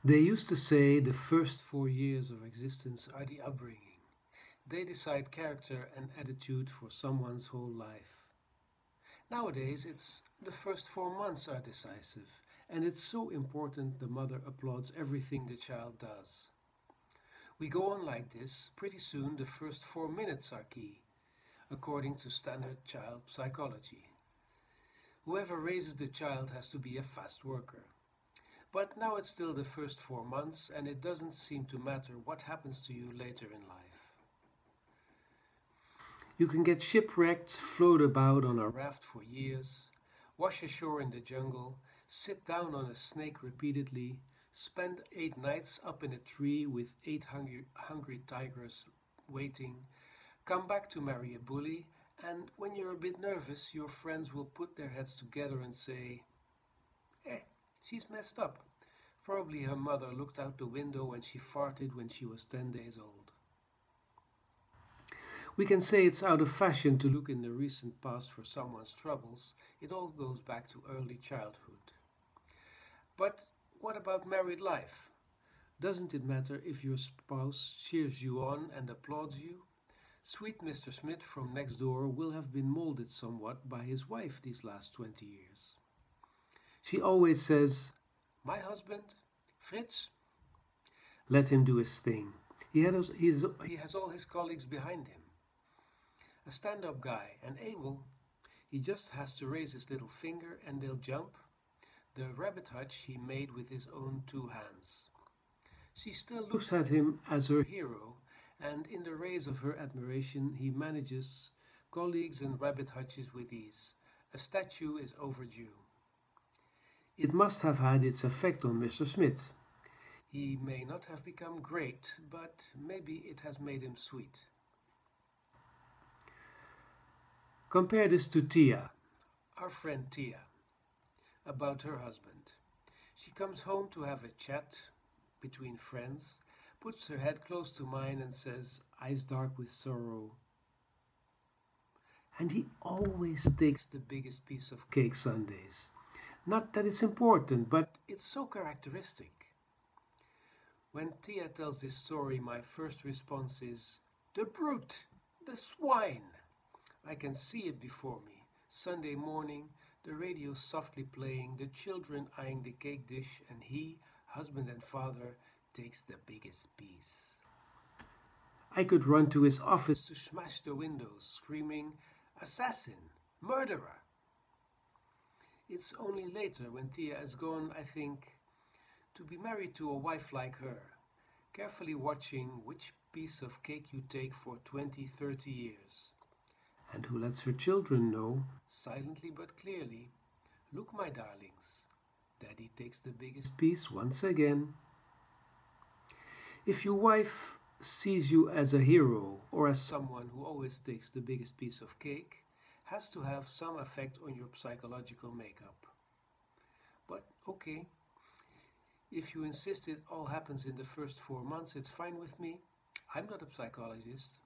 They used to say the first 4 years of existence are the upbringing. They decide character and attitude for someone's whole life. Nowadays, it's the first 4 months are decisive, and it's so important the mother applauds everything the child does. We go on like this, pretty soon the first 4 minutes are key, according to standard child psychology. Whoever raises the child has to be a fast worker. But now it's still the first 4 months, and it doesn't seem to matter what happens to you later in life. You can get shipwrecked, float about on a raft for years, wash ashore in the jungle, sit down on a snake repeatedly, spend 8 nights up in a tree with eight hungry tigers waiting, come back to marry a bully, and when you're a bit nervous, your friends will put their heads together and say, she's messed up. Probably her mother looked out the window when she farted when she was 10 days old. We can say it's out of fashion to look in the recent past for someone's troubles. It all goes back to early childhood. But what about married life? Doesn't it matter if your spouse cheers you on and applauds you? Sweet Mr. Schmidt from next door will have been molded somewhat by his wife these last 20 years. She always says, "My husband, Fritz, let him do his thing. He has all his colleagues behind him. A stand-up guy and able. He just has to raise his little finger and they'll jump. The rabbit hutch he made with his own 2 hands." She still looks at him as her hero, and in the rays of her admiration he manages colleagues and rabbit hutches with ease. A statue is overdue. It must have had its effect on Mr. Schmidt. He may not have become great, but maybe it has made him sweet. Compare this to Tia, our friend Tia, about her husband. She comes home to have a chat between friends, puts her head close to mine and says, "Eyes dark with sorrow." And he always takes the biggest piece of cake Sundays. Not that it's important, but it's so characteristic. When Tia tells this story, my first response is, "The brute! The swine!" I can see it before me. Sunday morning, the radio softly playing, the children eyeing the cake dish, and he, husband and father, takes the biggest piece. I could run to his office to smash the windows, screaming, "Assassin! Murderer!" It's only later, when Tia is gone, I think, to be married to a wife like her, carefully watching which piece of cake you take for 20, 30 years. And who lets her children know, silently but clearly, "Look, my darlings, Daddy takes the biggest piece once again." If your wife sees you as a hero or as someone who always takes the biggest piece of cake, has to have some effect on your psychological makeup. But okay, if you insist it all happens in the first 4 months, it's fine with me. I'm not a psychologist.